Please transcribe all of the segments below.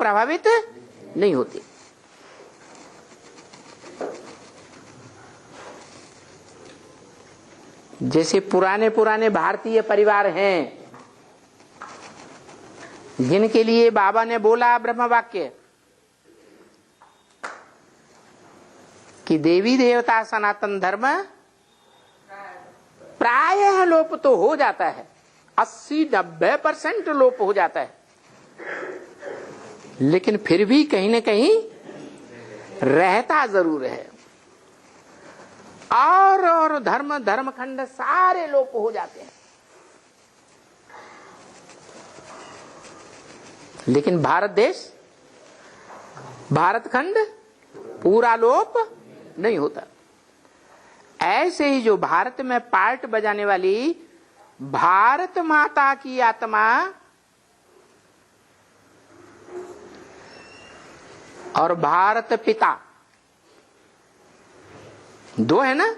प्रभावित नहीं होती। जैसे पुराने पुराने भारतीय परिवार हैं जिनके लिए बाबा ने बोला ब्रह्म वाक्य कि देवी देवता सनातन धर्म प्रायः लोप तो हो जाता है, 80-90% लोप हो जाता है, लेकिन फिर भी कहीं न कहीं रहता जरूर है। और धर्मखंड सारे लोप हो जाते हैं, लेकिन भारत देश, भारत खंड पूरा लोप नहीं होता। ऐसे ही जो भारत में पार्ट बजाने वाली भारत माता की आत्मा और भारत पिता दो है ना,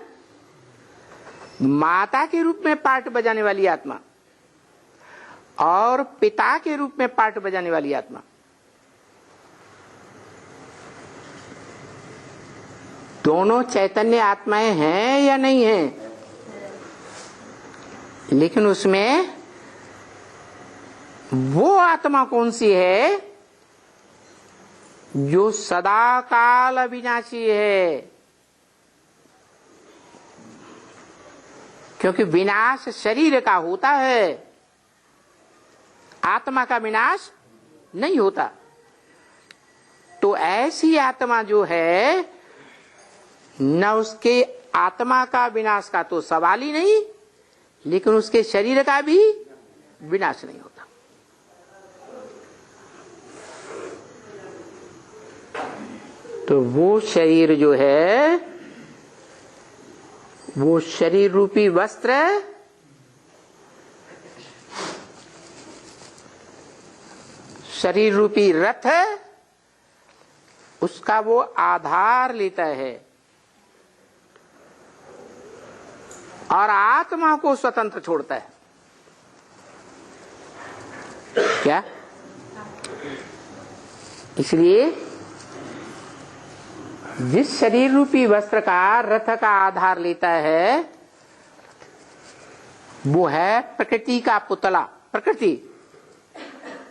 माता के रूप में पार्ट बजाने वाली आत्मा और पिता के रूप में पार्ट बजाने वाली आत्मा, दोनों चैतन्य आत्माएं हैं या नहीं हैं, लेकिन उसमें वो आत्मा कौन सी है जो सदा काल अविनाशी है, क्योंकि विनाश शरीर का होता है, आत्मा का विनाश नहीं होता। तो ऐसी आत्मा जो है न उसके आत्मा का विनाश का तो सवाल ही नहीं, लेकिन उसके शरीर का भी विनाश नहीं होता। तो वो शरीर जो है, वो शरीर रूपी वस्त्र शरीर रूपी रथ उसका वो आधार लेता है और आत्मा को स्वतंत्र छोड़ता है। क्या? इसलिए जिस शरीर रूपी वस्त्र का रथ का आधार लेता है वो है प्रकृति का पुतला। प्रकृति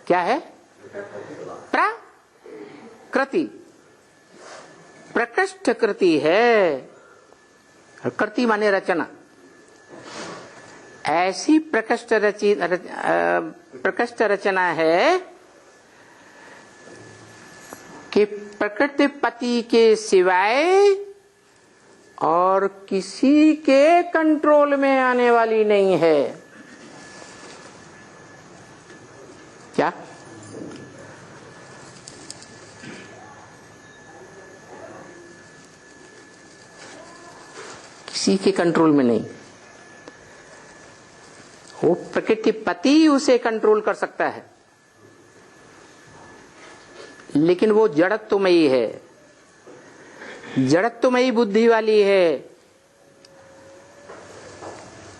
क्या है? प्रकृति, प्रकृष्ट कृति है। कृति माने रचना। ऐसी प्रकृष्ट रचना है कि प्रकृति पति के सिवाय और किसी के कंट्रोल में आने वाली नहीं है। क्या? किसी के कंट्रोल में नहीं। वो प्रकृति पति उसे कंट्रोल कर सकता है, लेकिन वो जड़त्वमयी है, जड़त्वमयी बुद्धि वाली है।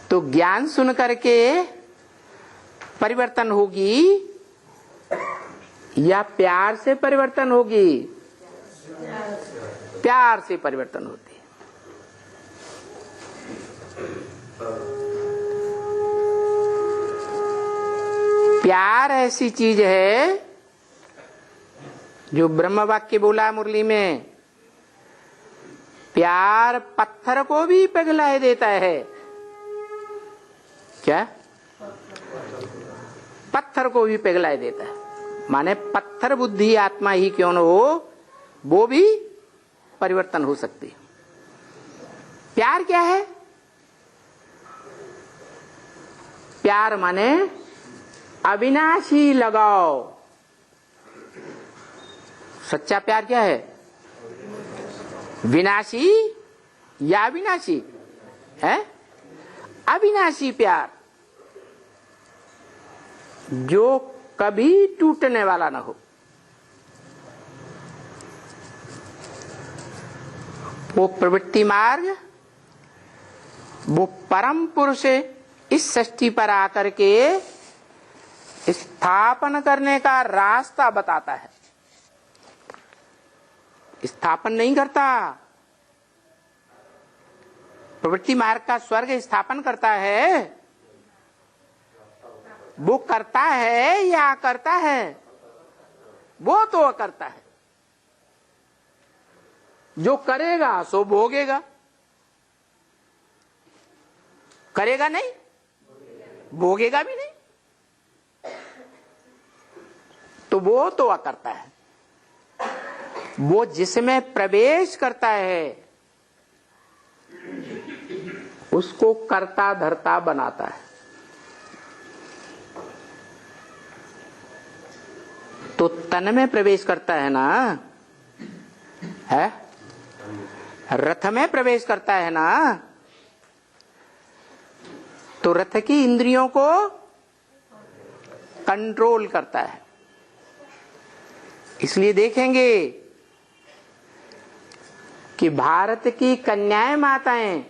तो ज्ञान सुन करके परिवर्तन होगी या प्यार से परिवर्तन होगी? प्यार से परिवर्तन होती है। प्यार ऐसी चीज है जो ब्रह्म वाक्य बोला मुरली में, प्यार पत्थर को भी पिघला देता है। क्या? पत्थर को भी पिघला देता है। माने पत्थर बुद्धि आत्मा ही क्यों न हो, वो भी परिवर्तन हो सकती है। प्यार क्या है? प्यार माने अविनाशी लगाव। सच्चा प्यार क्या है? विनाशी या अविनाशी है? अविनाशी प्यार जो कभी टूटने वाला ना हो। वो प्रवृत्ति मार्ग, वो परम पुरुष इस सृष्टि पर आकर के स्थापन करने का रास्ता बताता है। स्थापन नहीं करता। प्रवृत्ति मार्ग का स्वर्ग स्थापन करता है, वो करता है या करता है? वो तो करता है। जो करेगा सो भोगेगा, करेगा नहीं, भोगेगा भी नहीं। तो वो तो करता है। वो जिसमें प्रवेश करता है उसको कर्ता धर्ता बनाता है। तो तन में प्रवेश करता है ना, है रथ में प्रवेश करता है ना, तो रथ की इंद्रियों को कंट्रोल करता है। इसलिए देखेंगे कि भारत की कन्याएं माताएं